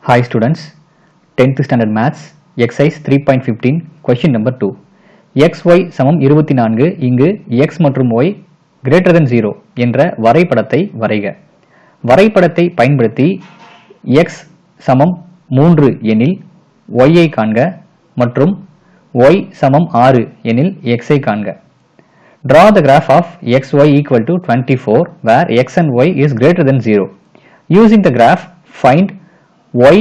Hi students, 10th standard maths, exercise 3.15, question number 2. xy சமம் 24 இங்கு x மற்றும் y greater than 0 என்ற வரைபடத்தை வரைக. வரைபடத்தை பயன்படுத்தி x சமம் 3 எனில் y ஐ காண்க மற்றும் y சமம் 6 எனில் x ஐ காண்க. Draw the graph of xy equal to 24 where x and y is greater than 0. Using the graph, find y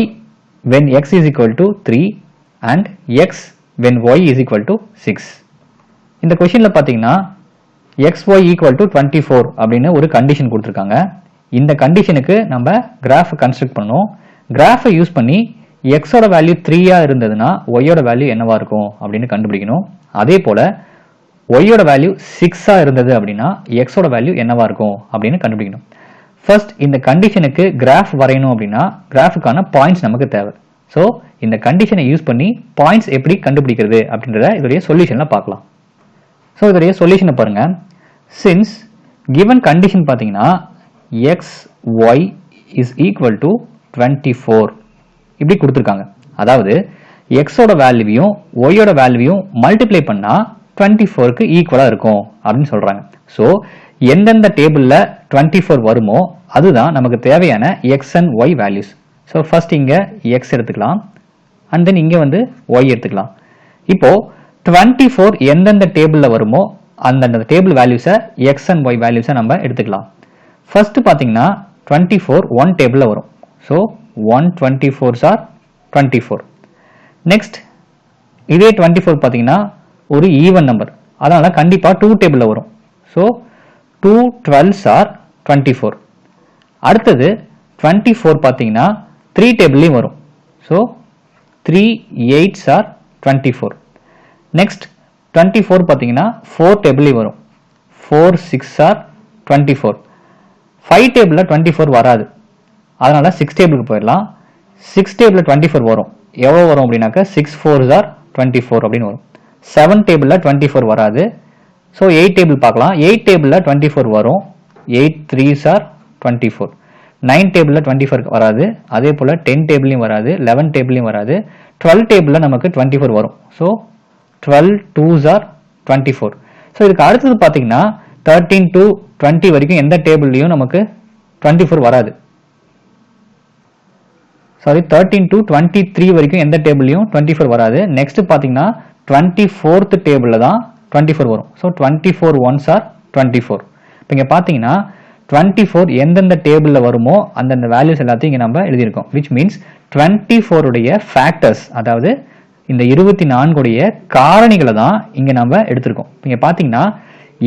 when x is equal to 3 and x when y is equal to 6. இந்த கொஸ்டின்ல பாத்தீங்கன்னா xy equal to 24 அப்படின்னு ஒரு condition கொடுத்திருக்காங்க. இந்த கண்டிஷனுக்கு நம்ம graph construct பண்ணனும். கிராஃபை யூஸ் பண்ணி x ஓட வேல்யூ 3 இருந்ததுன்னா y ஓட வேல்யூ என்னவா இருக்கும் அப்படின்னு கண்டுபிடிக்கணும். அதே போல y ஓட வேல்யூ 6 இருந்தது அப்படின்னா x ஓட வேல்யூ என்னவா இருக்கும் அப்படின்னு கண்டுபிடிக்கணும். ஃபர்ஸ்ட் இந்த கண்டிஷனுக்கு கிராஃப் வரையணும் அப்படின்னா கிராஃபுக்கான பாயிண்ட்ஸ் நமக்கு தேவை. ஸோ இந்த கண்டிஷனை யூஸ் பண்ணி பாயிண்ட்ஸ் எப்படி கண்டுபிடிக்கிறது அப்படின்றத இதோடைய சொல்யூஷன்ல பார்க்கலாம். ஸோ இதோடைய சொல்யூஷனை பாருங்க. சின்ஸ் கிவன் கண்டிஷன் பார்த்தீங்கன்னா X Y is equal to 24 இப்படி கொடுத்துருக்காங்க. அதாவது எக்ஸோட வேல்யூவையும் ஒய்யோட வேல்யூவையும் மல்டிப்ளை பண்ணா 24க்கு ஈக்குவலா இருக்கும் அப்படின்னு சொல்றாங்க. ஸோ எந்தெந்த டேபிள்ல 24 வருமோ அதுதான் நமக்கு தேவையான X and Y values. So first இங்க எக்ஸ் எடுத்துக்கலாம் அண்ட் தென் இங்க வந்து ஒய் எடுத்துக்கலாம். இப்போ 24 எந்தெந்த டேபிள்ல வருமோ அந்தந்த டேபிள் வேல்யூஸை எக்ஸ் அண்ட் ஒய் வேல்யூஸை நம்ம எடுத்துக்கலாம். ஃபர்ஸ்ட் பாத்தீங்கன்னா 24 ஒன் டேபிள்ல வரும். So 124s are 24. நெக்ஸ்ட் இதே 24 பாத்தீங்கன்னா ஒரு ஈவன் நம்பர், அதனால கண்டிப்பா 2 டேபிள்ல வரும். So 2 12s are 24. அடுத்தது 24 பாத்தீங்கன்னா 3 டேபிள்லயும் வரும். So 3 8s are 24. நெக்ஸ்ட் 24 பாத்தீங்கன்னா 4 டேபிள்லயும் வரும். 4 6s are 24. 5 டேபிள்ல 24 வராது, அதனால 6 டேபிளுக்கு போயிடலாம். 6 டேபிள்ல 24 வரும். எவ்வளவு வரும் அப்படின்னாக்க 6 4s are 24 அப்படின்னு வரும். 7 டேபிள்ல 24 வராது. ஸோ 8 டேபிள் பார்க்கலாம். 8 டேபிள்ல 24 வரும். 8 3s are 24. 9 டேபிள்ல 24 வராது. அதே போல 10 டேபிளையும் வராது, 11 டேபிளையும் வராது. 12 டேபிள்ல நமக்கு 24 வரும். So 12 2s are 24. ஸோ இதுக்கு அடுத்தது பார்த்தீங்கன்னா 13 to 20 வரைக்கும் எந்த டேபிள்லையும் நமக்கு 24 வராது. சாரி 13 to 23 வரைக்கும் எந்த டேபிள்லையும் 24 வராது. நெக்ஸ்ட் பார்த்தீங்கன்னா 24th டேபிள்ல தான் 24 வரும். So 24 1s are 24. இப்போ இங்க பார்த்தீங்கன்னா 24 எந்தெந்த டேபிள்ல வருமோ அந்தந்த வேல்யூஸ் எல்லாத்தையும் இங்க நம்ம எழுதியிருக்கோம். விச் மீன்ஸ் 24 உடைய ஃபேக்டர்ஸ், அதாவது இந்த 24 உடைய காரணிகளை தான் இங்க நம்ம எடுத்திருக்கோம். இங்க பாத்தீங்கன்னா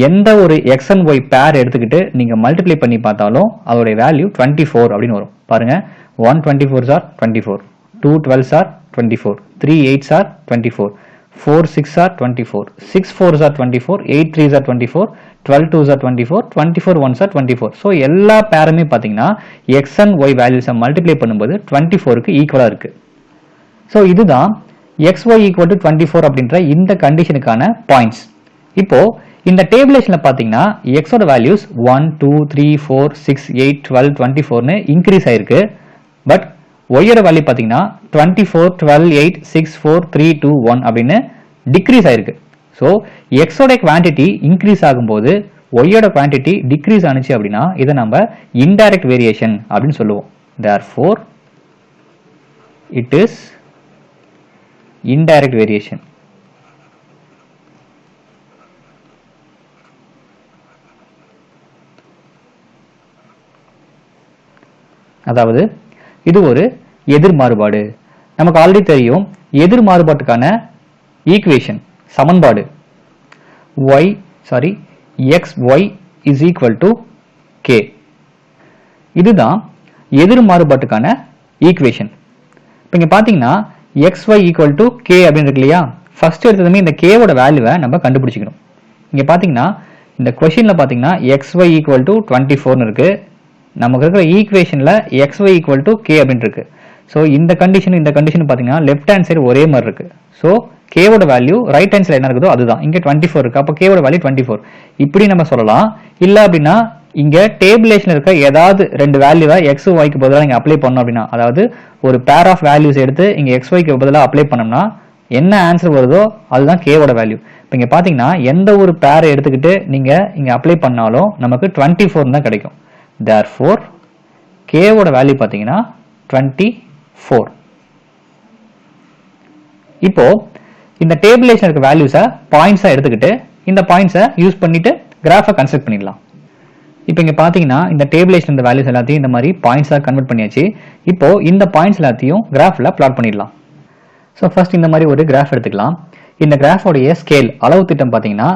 எந்த ஒரு எக்ஸ் அண்ட் ஒய் பேர் எடுத்துக்கிட்டு நீங்க மல்டிப்ளை பண்ணி பார்த்தாலும் அதோடைய வேல்யூ 24 அப்படின்னு வரும். பாருங்க 124s are 24, 2 12s are 24, 3 8s are 24, 4 6s are 24, 6 4s are 24, 8 3s are 24, 12 2s are 24, 24 1s are 24. So எல்லா பேருமே பார்த்தீங்கன்னா எக்ஸ் அண்ட் ஒய் வேல்யூஸை மல்டிப்ளை பண்ணும்போது 24க்கு ஈக்குவலா இருக்கு. ஸோ இதுதான் எக்ஸ் ஒய் ஈக்குவல் டு 24 அப்படின்ற இந்த கண்டிஷனுக்கான பாயிண்ட்ஸ். இப்போ இந்த டேபிளேஷன்ல பார்த்தீங்கன்னா எக்ஸோட வேல்யூஸ் 1 2 3 4 6 8 12 24னு இன்க்ரீஸ் ஆயிருக்கு. பட் ஒய்யோட வேல்யூ பார்த்தீங்கன்னா 24 12 8 6 4 3 2 1 அப்படின்னு டிக்ரீஸ் ஆயிருக்கு. ஸோ எக்ஸோட குவான்டிட்டி இன்க்ரீஸ் ஆகும்போது ஒய்யோட குவான்டிட்டி டிக்ரீஸ் ஆனிச்சு அப்படின்னா இதை நம்ம இன்டைரக்ட் வேரியேஷன் அப்படின்னு சொல்லுவோம். therefore it is indirect variation. அதாவது இது ஒரு எதிர் மாறுபாடு. நமக்கு ஆல்ரெடி தெரியும் எதிர் மாறுபாட்டுக்கான ஈக்குவேஷன் சமன்பாடு xy is equal to k. இதுதான் எதிர் மாறுபாட்டுக்கான ஈக்குவேஷன். இப்போ இங்க பாத்தீங்கன்னா xy equal to k அப்படின்னு இருக்கு இல்லையா? ஃபர்ஸ்ட் எடுத்ததுமே இந்த k ஓட வேல்யூவை நம்ம கண்டுபிடிச்சிக்கணும். இங்க பாத்தீங்கன்னா இந்த கொஸ்டின்ல பாத்தீங்கன்னா xy equal to 24 இருக்கு. நமக்கு இருக்கிற ஈக்குவேஷன்ல xy equal to k அப்படின்னு இருக்கு. ஸோ இந்த கண்டிஷன் பார்த்தீங்கன்னா லெஃப்ட் ஹேண்ட் சைடு ஒரே மாதிரி இருக்கு. ஸோ கேவோட வேல்யூ ரைட் ஹேண்ட் சைடு என்ன இருக்குதோ அதுதான். இங்க 24 இருக்கு. அப்போ கேவோட வேல்யூ 24 இப்படி நம்ம சொல்லலாம். இல்ல அப்படின்னா இங்க டேபிளேஷன்ல இருக்க ஏதாவது ரெண்டு வேல்யூவை எக்ஸ் ஒய்க்கு பதிலாக நீங்க அப்ளை பண்ணணும் அப்படின்னா, அதாவது ஒரு பேர் ஆஃப் வேல்யூஸ் எடுத்து இங்க எக்ஸ் ஒய்க்கு பதிலாக அப்ளை பண்ணோம்னா என்ன ஆன்சர் வருதோ அதுதான் கேவோட வேல்யூ. இப்போ இங்க பாத்தீங்கன்னா எந்த ஒரு பேரை எடுத்துக்கிட்டு நீங்க இங்க அப்ளை பண்ணாலும் நமக்கு 24 தான் கிடைக்கும். therefore கேவோட வேல்யூ பாத்தீங்கன்னா 24. இப்போ இந்த டேபிளேஷன் இருக்க வேல்யூஸை பாயிண்ட்ஸா எடுத்துக்கிட்டு இந்த பாயிண்ட்ஸை யூஸ் பண்ணிட்டு கிராஃபை கன்ஸ்ட்ரக்ட் பண்ணிடலாம். இப்போ இங்க பாத்தீங்கன்னா இந்த டேபிளேஷன் இந்த வேல்யூஸ் எல்லாத்தையும் இந்த மாதிரி பாயிண்ட்ஸா கன்வெர்ட் பண்ணியாச்சு. இப்போ இந்த பாயிண்ட்ஸ் எல்லாத்தையும் கிராஃப்ல பிளாட் பண்ணிடலாம். ஸோ ஃபர்ஸ்ட் இந்த மாதிரி ஒரு கிராஃப் எடுத்துக்கலாம். இந்த கிராஃபோடைய ஸ்கேல் அளவு திட்டம் பாத்தீங்கன்னா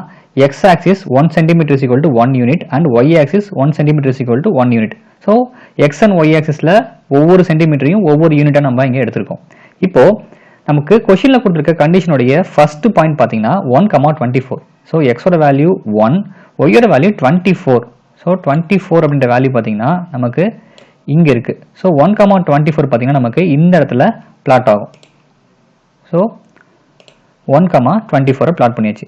x axis 1 centimetre is equal to 1 unit and y axis 1 centimetre is equal to 1 unit. So x and y ஆக்சிஸ்ல ஒவ்வொரு சென்டிமீட்டரையும் ஒவ்வொரு யூனிட்டா நம்ம இங்க எடுத்திருக்கோம். இப்போ நமக்கு கொஸ்டின்ல கொடுத்திருக்க கண்டிஷனுடைய ஃபர்ஸ்ட் பாயிண்ட் பாத்தீங்கன்னா 1,24. ஸோ எக்ஸோட வேல்யூ 1, ஒய்யோட வேல்யூ 24. ஸோ 24 அப்படின்ற வேல்யூ பாத்தீங்கன்னா நமக்கு இங்க இருக்கு. ஸோ 1,24 பாத்தீங்கன்னா நமக்கு இந்த இடத்துல பிளாட் ஆகும். ஸோ 1,24 பிளாட் பண்ணியாச்சு.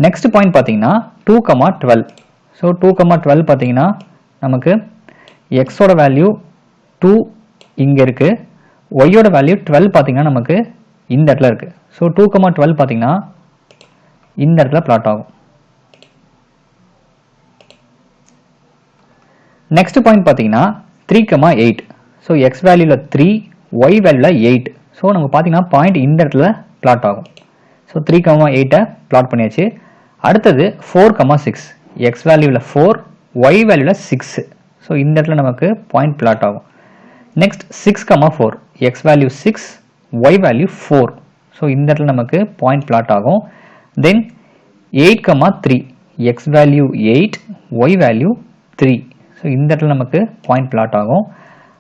நெக்ஸ்ட் பாயிண்ட் பாத்தீங்கன்னா 2,12. ஸோ 2,12 பாத்தீங்கன்னா நமக்கு எக்ஸோட வேல்யூ 2 இங்க இருக்கு, ஒய்யோட வேல்யூ 12 பாத்தீங்கன்னா நமக்கு இந்த இடத்துல இருக்கு. ஸோ 2,12 பாத்தீங்கன்னா இந்த இடத்துல பிளாட் ஆகும். நெக்ஸ்ட் பாயிண்ட் பாத்தீங்கன்னா 3,8. ஸோ எக்ஸ் வேல்யூல 3, ஒய் வேல்யூல 8. ஸோ நம்ம பாத்தீங்கன்னா பாயிண்ட் இந்த இடத்துல பிளாட் ஆகும். ஸோ 3,8 பிளாட் பண்ணியாச்சு. அடுத்தது 4,6. எக்ஸ் வேல்யூல 4, ஒய் வேல்யூல 6. ஸோ இந்த இடத்துல நமக்கு பாயிண்ட் பிளாட் ஆகும். Next 6,4. X value 6, y value 4. So இந்த இடத்துல நமக்கு பாயிண்ட் பிளாட் ஆகும். Then 8,3. X value 8, y value 3. So இந்த இடத்துல நமக்கு பாயிண்ட் பிளாட் ஆகும்.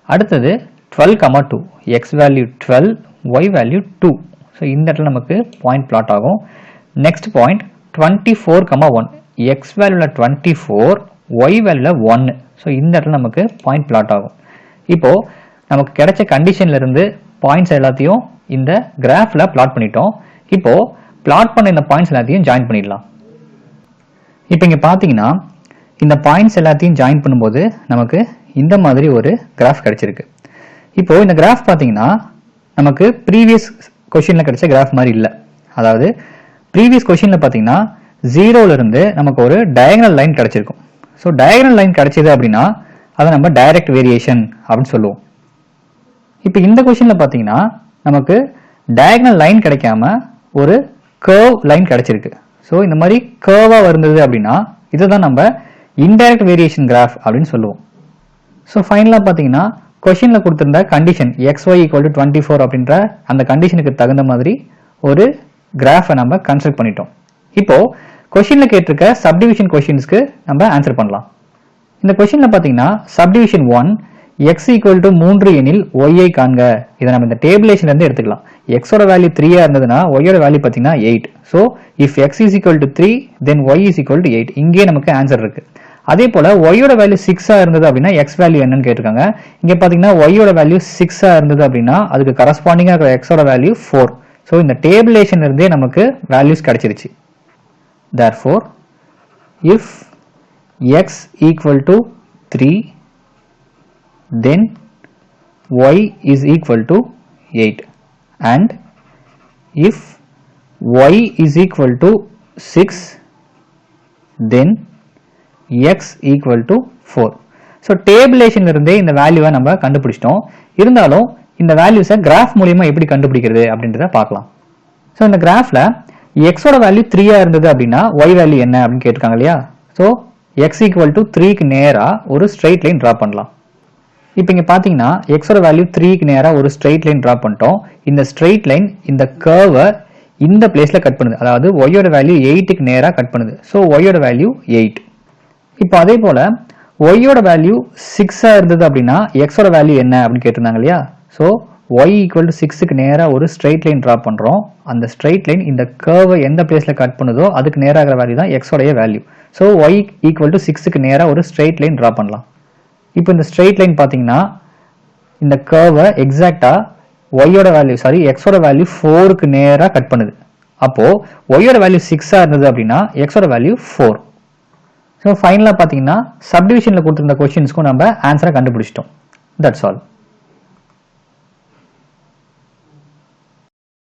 அடுத்தது 12,2. X value 12, y value 2. So இந்த இடத்துல நமக்கு பாயிண்ட் பிளாட் ஆகும். Next point 24,1. எக்ஸ் வேல்யூல 24, ஒய் வேல்யூல 1. ஸோ இந்த இடத்துல நமக்கு பாயிண்ட் பிளாட் ஆகும். இப்போ நமக்கு கிடைச்ச கண்டிஷன்ல இருந்து பாயிண்ட்ஸ் எல்லாத்தையும் இந்த கிராஃப்ல பிளாட் பண்ணிட்டோம். இப்போ பிளாட் பண்ண இந்த பாயிண்ட்ஸ் எல்லாத்தையும் ஜாயின் பண்ணிடலாம். இப்போ இங்க பாத்தீங்கன்னா இந்த பாயிண்ட்ஸ் எல்லாத்தையும் ஜாயின் பண்ணும்போது நமக்கு இந்த மாதிரி ஒரு கிராஃப் கிடைச்சிருக்கு. இப்போ இந்த கிராஃப் பாத்தீங்கன்னா நமக்கு ப்ரீவியஸ் கொஸ்டின்ல கிடைச்ச கிராஃப் மாதிரி இல்லை. அதாவது ப்ரீவியஸ் கொஸ்டின்ல பாத்தீங்கன்னா 0ல இருந்து நமக்கு ஒரு டயகனல் லைன் கிடைச்சிருக்கும். ஸோ டயகனல் லைன் கிடைச்சது அப்படின்னா அதை நம்ம டைரக்ட் வேரியேஷன் அப்படின்னு சொல்லுவோம். இப்போ இந்த கொஸ்டின்ல பாத்தீங்கன்னா நமக்கு டயகனல் லைன் கிடைக்காம ஒரு கர்வ் லைன் கிடைச்சிருக்கு. ஸோ இந்த மாதிரி கர்வா இருந்தது அப்படின்னா இதுதான் நம்ம இன்டைரக்ட் வேரியேஷன் கிராஃப் அப்படின்னு சொல்லுவோம். ஸோ ஃபைனலாக பார்த்தீங்கன்னா கொஸ்டின்ல கொடுத்திருந்த கண்டிஷன் xy ஈக்குவல் டு 24 அப்படின்ற அந்த கண்டிஷனுக்கு தகுந்த மாதிரி ஒரு கிராஃபை நம்ம கன்ஸ்ட்ரக்ட் பண்ணிட்டோம். இப்போ கொஸ்டின்ல கேட்டிருக்க சப்டிவிஷன் கொஸ்டின்ஸ்க்கு நம்ம ஆன்சர் பண்ணலாம். இந்த கொஸ்டின்ல பார்த்தீங்கன்னா சப்டிவிஷன் 1 x ஈக்குவல் டு 3 எனில் y ஐ காண்க. இதை நம்ம இந்த டேபிளேஷன்ல இருந்து எடுத்துக்கலாம். எக்ஸோட வேல்யூ 3 இருந்ததுன்னா ஒய்யோட வேல்யூ பார்த்தீங்கன்னா 8. So if x is equal to 3 then y is equal to 8. இங்கே நமக்கு ஆன்சர் இருக்கு. அதே போல ஒய்யோட வேல்யூ 6 இருந்தது அப்படின்னா எக்ஸ் வேல்யூ என்னன்னு கேட்டிருக்காங்க. இங்க பாத்தீங்கன்னா ஒய்யோட வேல்யூ 6 இருந்தது அப்படின்னா அதுக்கு கரஸ்பாண்டிங்கா இருக்கிற எக்ஸோட வேல்யூ 4. ஸோ இந்த டேபிளேஷன்ல இருந்தே நமக்கு வேல்யூஸ் கிடைச்சிருச்சு. therefore if x equal to 3 then y is equal to 8 and if y is equal to 6 then x equal to 4. So டேபிளேஷன்ல இருந்தே இந்த வேல்யூவை நம்ம கண்டுபிடிச்சிட்டோம். இருந்தாலும் இந்த வேல்யூஸை கிராஃப் மூலியமா எப்படி கண்டுபிடிக்கிறது அப்படின்றத பார்க்கலாம். ஸோ இந்த கிராஃப்ல எக்ஸோட வேல்யூ 3 இருந்தது அப்படின்னா ஒய் வேல்யூ என்ன அப்படின்னு கேட்டிருக்காங்க இல்லையா? ஸோ எக்ஸ் ஈக்குவல் டு 3க்கு நேரா ஒரு ஸ்ட்ரெயிட் லைன் டிரா பண்ணலாம். இப்போ இங்க பாத்தீங்கன்னா எக்ஸோட வேல்யூ 3க்கு நேரா ஒரு ஸ்ட்ரெயிட் லைன் டிரா பண்ணிட்டோம். இந்த ஸ்ட்ரெயிட் லைன் இந்த கர்வை இந்த பிளேஸ்ல கட் பண்ணுது. அதாவது ஒய்யோட வேல்யூ 8க்கு நேரா கட் பண்ணுது. ஸோ ஒய்யோட வேல்யூ 8. இப்போ அதே போல ஒய்யோட வேல்யூ 6 இருந்தது அப்படின்னா எக்ஸோட வேல்யூ என்ன அப்படின்னு கேட்டிருந்தாங்க இல்லையா? ஸோ ஒய் ஈக்குவல் டு 6க்கு நேரா ஒரு ஸ்ட்ரெயிட் லைன் டிரா பண்றோம். அந்த ஸ்ட்ரெயிட் லைன் இந்த கர்வை எந்த பிளேஸ்ல கட் பண்ணுதோ அதுக்கு நேராகிற வேல்யூ தான் எக்ஸோடைய value. So y equal to 6க்கு நேரா ஒரு ஸ்ட்ரெயிட் லைன் டிரா பண்ணலாம். இப்போ இந்த ஸ்ட்ரெயிட் லைன் பாத்தீங்கன்னா இந்த கர்வை எக்ஸாக்டா ஒய்யோட வேல்யூ எக்ஸோட வேல்யூ 4க்கு நேரா கட் பண்ணுது. அப்போ ஒய்யோட வேல்யூ 6 இருந்தது அப்படின்னா எக்ஸோட வேல்யூ 4. ஸோ ஃபைனலாக பார்த்தீங்கன்னா சப்டிவிஷனில் கொடுத்துருந்த கொஷின்ஸ்க்கும் நம்ம ஆன்சரை கண்டுபிடிச்சிட்டோம். That's all.